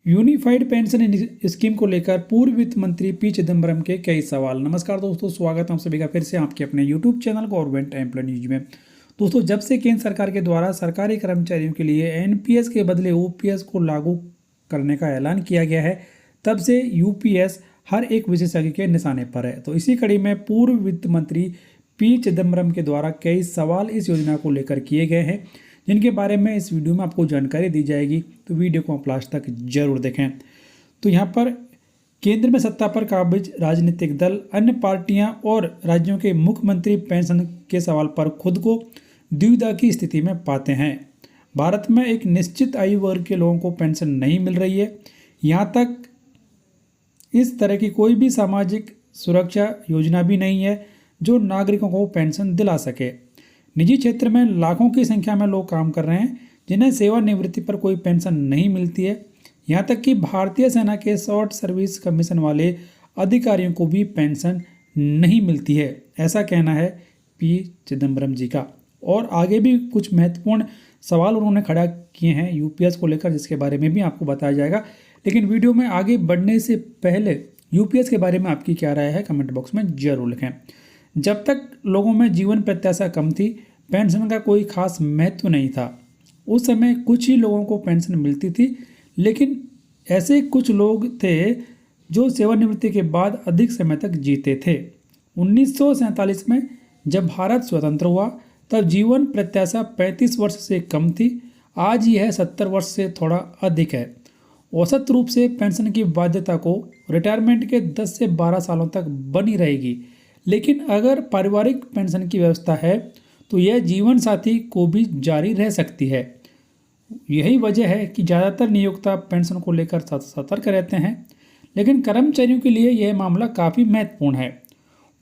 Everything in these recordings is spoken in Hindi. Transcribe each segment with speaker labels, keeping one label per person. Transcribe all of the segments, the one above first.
Speaker 1: यूनिफाइड पेंशन स्कीम को लेकर पूर्व वित्त मंत्री पी चिदम्बरम के कई सवाल। नमस्कार दोस्तों, स्वागत है आप सभी का फिर से आपके अपने YouTube channel government employ news में। दोस्तों, जब से केंद्र सरकार के द्वारा सरकारी कर्मचारियों के लिए एनपीएस के बदले ओपीएस को लागू करने का ऐलान किया गया है, तब से यूपीएस हर एक विशेषज्ञ के निशाने पर है। तो इसी कड़ी में पूर्व वित्त मंत्री पी चिदम्बरम के द्वारा कई सवाल इस योजना को लेकर किए गए हैं, जिनके बारे में इस वीडियो में आपको जानकारी दी जाएगी। तो वीडियो को आप लास्ट तक जरूर देखें। तो यहाँ पर केंद्र में सत्ता पर काबिज राजनीतिक दल, अन्य पार्टियां और राज्यों के मुख्यमंत्री पेंशन के सवाल पर खुद को दुविधा की स्थिति में पाते हैं। भारत में एक निश्चित आयु वर्ग के लोगों को पेंशन नहीं मिल रही है। यहाँ तक इस तरह की कोई भी सामाजिक सुरक्षा योजना भी नहीं है जो नागरिकों को पेंशन दिला सके। निजी क्षेत्र में लाखों की संख्या में लोग काम कर रहे हैं जिन्हें सेवानिवृत्ति पर कोई पेंशन नहीं मिलती है। यहाँ तक कि भारतीय सेना के शॉर्ट सर्विस कमीशन वाले अधिकारियों को भी पेंशन नहीं मिलती है, ऐसा कहना है पी चिदम्बरम जी का। और आगे भी कुछ महत्वपूर्ण सवाल उन्होंने खड़ा किए हैं यूपीएस को लेकर, जिसके बारे में भी आपको बताया जाएगा। लेकिन वीडियो में आगे बढ़ने से पहले यूपीएस के बारे में आपकी क्या राय है, कमेंट बॉक्स में जरूर लिखें। जब तक लोगों में जीवन प्रत्याशा कम थी, पेंशन का कोई खास महत्व नहीं था। उस समय कुछ ही लोगों को पेंशन मिलती थी, लेकिन ऐसे कुछ लोग थे जो सेवानिवृत्ति के बाद अधिक समय तक जीते थे। 1947 में जब भारत स्वतंत्र हुआ, तब जीवन प्रत्याशा 35 वर्ष से कम थी। आज यह 70 वर्ष से थोड़ा अधिक है। औसत रूप से पेंशन की बाध्यता को रिटायरमेंट के 10 से 12 सालों तक बनी रहेगी, लेकिन अगर पारिवारिक पेंशन की व्यवस्था है तो यह जीवन साथी को भी जारी रह सकती है। यही वजह है कि ज़्यादातर नियोक्ता पेंशन को लेकर सतर्क रहते हैं, लेकिन कर्मचारियों के लिए यह मामला काफ़ी महत्वपूर्ण है।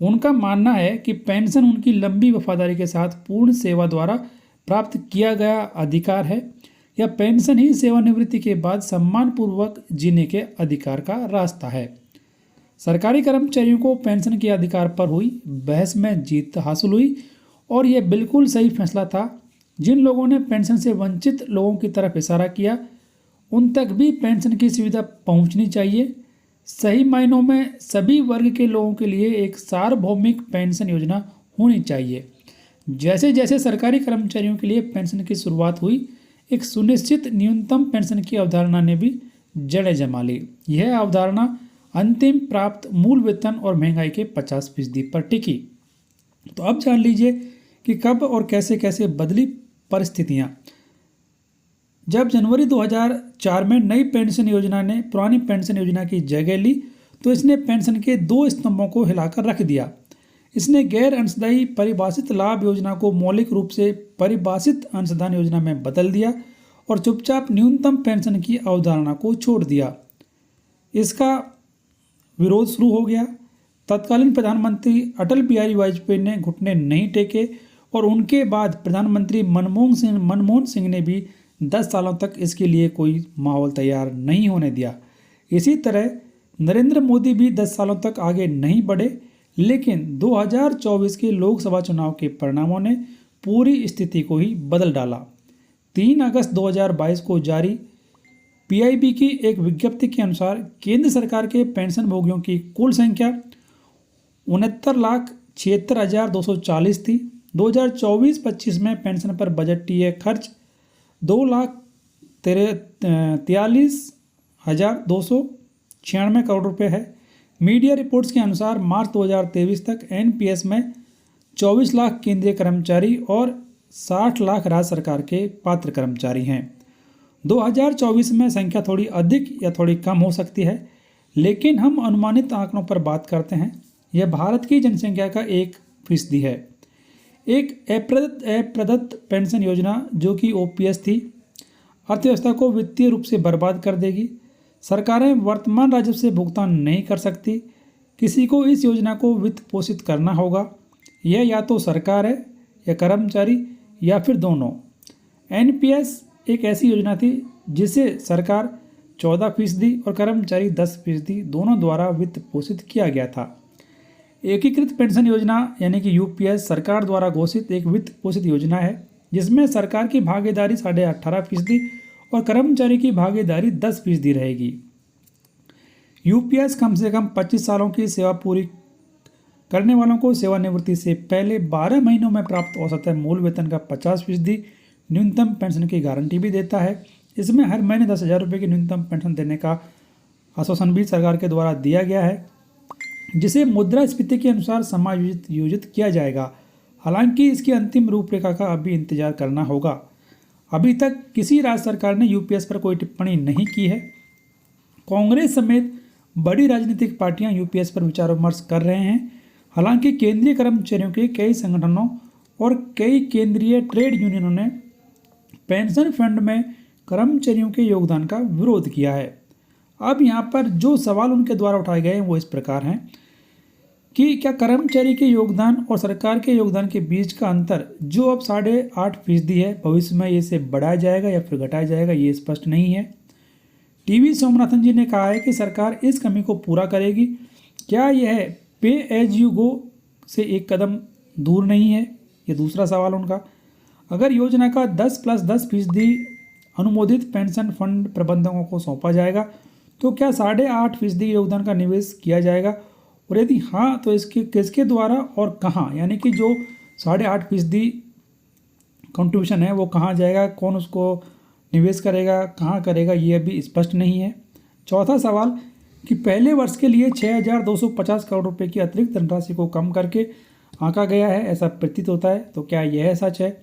Speaker 1: उनका मानना है कि पेंशन उनकी लंबी वफादारी के साथ पूर्ण सेवा द्वारा प्राप्त किया गया अधिकार है, या पेंशन ही सेवानिवृत्ति के बाद सम्मानपूर्वक जीने के अधिकार का रास्ता है। सरकारी कर्मचारियों को पेंशन के अधिकार पर हुई बहस में जीत हासिल हुई, और यह बिल्कुल सही फैसला था। जिन लोगों ने पेंशन से वंचित लोगों की तरफ इशारा किया, उन तक भी पेंशन की सुविधा पहुंचनी चाहिए। सही मायनों में सभी वर्ग के लोगों के लिए एक सार्वभौमिक पेंशन योजना होनी चाहिए। जैसे जैसे सरकारी कर्मचारियों के लिए पेंशन की शुरुआत हुई, एक सुनिश्चित न्यूनतम पेंशन की अवधारणा ने भी जड़ें जमा ली। यह अवधारणा अंतिम प्राप्त मूल वेतन और महंगाई के 50% पर टिकी। तो अब जान लीजिए कि कब और कैसे कैसे बदली परिस्थितियां। जब जनवरी 2004 में नई पेंशन योजना ने पुरानी पेंशन योजना की जगह ली, तो इसने पेंशन के 2 स्तंभों को हिलाकर रख दिया। इसने गैर अंशदायी परिभाषित लाभ योजना को मौलिक रूप से परिभाषित अंशदान योजना में बदल दिया और चुपचाप न्यूनतम पेंशन की अवधारणा को छोड़ दिया। इसका विरोध शुरू हो गया। तत्कालीन प्रधानमंत्री अटल बिहारी वाजपेयी ने घुटने नहीं टेके, और उनके बाद प्रधानमंत्री मनमोहन सिंह ने भी 10 सालों तक इसके लिए कोई माहौल तैयार नहीं होने दिया। इसी तरह नरेंद्र मोदी भी 10 सालों तक आगे नहीं बढ़े, लेकिन 2024 के लोकसभा चुनाव के परिणामों ने पूरी स्थिति को ही बदल डाला। 3 अगस्त 2022 को जारी पीआईबी की एक विज्ञप्ति के अनुसार केंद्र सरकार के पेंशन भोगियों की कुल संख्या 69,76,240 थी। 2024-25 में पेंशन पर बजटीय खर्च 2,43,296 करोड़ रुपए है। मीडिया रिपोर्ट्स के अनुसार मार्च 2023 तक एनपीएस में 24 लाख केंद्रीय कर्मचारी और 60 लाख राज्य सरकार के पात्र कर्मचारी हैं। 2024 में संख्या थोड़ी अधिक या थोड़ी कम हो सकती है, लेकिन हम अनुमानित आंकड़ों पर बात करते हैं। यह भारत की जनसंख्या का 1% है। एक अप्रदत्त पेंशन योजना जो कि ओपीएस थी, अर्थव्यवस्था को वित्तीय रूप से बर्बाद कर देगी। सरकारें वर्तमान राजस्व से भुगतान नहीं कर सकती। किसी को इस योजना को वित्त पोषित करना होगा। यह या तो सरकार है या कर्मचारी या फिर दोनों। एनपीएस एक ऐसी योजना थी जिसे सरकार 14% और कर्मचारी 10% दोनों द्वारा वित्त पोषित किया गया था। एकीकृत पेंशन योजना यानी कि यूपीएस सरकार द्वारा घोषित एक वित्त पोषित योजना है, जिसमें सरकार की भागीदारी 18.5% और कर्मचारी की भागीदारी 10% रहेगी। यूपीएस कम से कम 25 सालों की सेवा पूरी करने वालों को सेवानिवृत्ति से पहले 12 महीनों में प्राप्त औसतन मूल वेतन का 50% न्यूनतम पेंशन की गारंटी भी देता है। इसमें हर महीने 10,000 रुपये की न्यूनतम पेंशन देने का आश्वासन भी सरकार के द्वारा दिया गया है, जिसे मुद्रास्फीति के अनुसार समायोजित किया जाएगा। हालांकि इसकी अंतिम रूपरेखा का अभी इंतजार करना होगा। अभी तक किसी राज्य सरकार ने यूपीएस पर कोई टिप्पणी नहीं की है। कांग्रेस समेत बड़ी राजनीतिक पार्टियां यूपीएस पर विचार विमर्श कर रहे हैं। हालांकि केंद्रीय कर्मचारियों के कई संगठनों और कई केंद्रीय ट्रेड यूनियनों ने पेंशन फंड में कर्मचारियों के योगदान का विरोध किया है। अब यहाँ पर जो सवाल उनके द्वारा उठाए गए हैं वो इस प्रकार हैं कि क्या कर्मचारी के योगदान और सरकार के योगदान के बीच का अंतर जो अब 8.5% है, भविष्य में इसे बढ़ाया जाएगा या फिर घटाया जाएगा, ये स्पष्ट नहीं है। टीवी सोमनाथन जी ने कहा है कि सरकार इस कमी को पूरा करेगी। क्या यह पे एज यू गो से एक कदम दूर नहीं है? ये दूसरा सवाल उनका। अगर योजना का 10+10% अनुमोदित पेंशन फंड प्रबंधकों को सौंपा जाएगा तो क्या 8.5% योगदान का निवेश किया जाएगा, और यदि हाँ तो इसके किसके द्वारा और कहाँ? यानी कि जो 8.5% कंट्रीब्यूशन है वो कहाँ जाएगा, कौन उसको निवेश करेगा, कहाँ करेगा, ये अभी स्पष्ट नहीं है। चौथा सवाल कि पहले वर्ष के लिए 6,250 करोड़ रुपए की अतिरिक्त धनराशि को कम करके आंका गया है, ऐसा प्रतीत होता है, तो क्या यह सच है?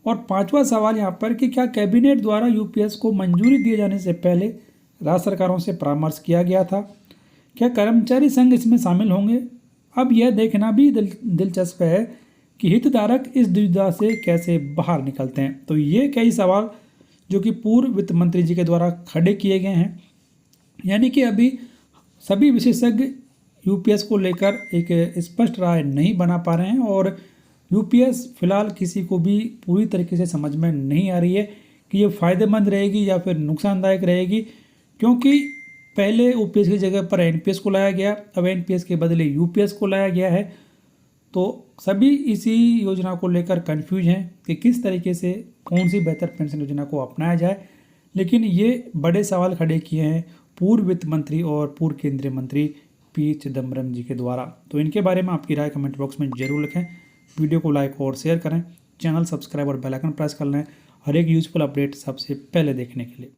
Speaker 1: और पांचवा सवाल यहाँ पर कि क्या कैबिनेट द्वारा यूपीएस को मंजूरी दिए जाने से पहले राज्य सरकारों से परामर्श किया गया था? क्या कर्मचारी संघ इसमें शामिल होंगे? अब यह देखना भी दिलचस्प है कि हितधारक इस दुविधा से कैसे बाहर निकलते हैं। तो ये कई सवाल जो कि पूर्व वित्त मंत्री जी के द्वारा खड़े किए गए हैं, यानी कि अभी सभी विशेषज्ञ यूपीएस को लेकर एक स्पष्ट राय नहीं बना पा रहे हैं और यूपीएस फिलहाल किसी को भी पूरी तरीके से समझ में नहीं आ रही है कि ये फ़ायदेमंद रहेगी या फिर नुकसानदायक रहेगी, क्योंकि पहले ओपीएस की जगह पर एनपीएस को लाया गया, अब एनपीएस के बदले यूपीएस को लाया गया है। तो सभी इसी योजना को लेकर कंफ्यूज हैं कि किस तरीके से कौन सी बेहतर पेंशन योजना को अपनाया जाए। लेकिन ये बड़े सवाल खड़े किए हैं पूर्व वित्त मंत्री और पूर्व केंद्रीय मंत्री पी चिदम्बरम जी के द्वारा। तो इनके बारे में आपकी राय कमेंट बॉक्स में जरूर लिखें। वीडियो को लाइक और शेयर करें, चैनल सब्सक्राइब और बेल आइकन प्रेस कर लें हर एक यूजफुल अपडेट सबसे पहले देखने के लिए।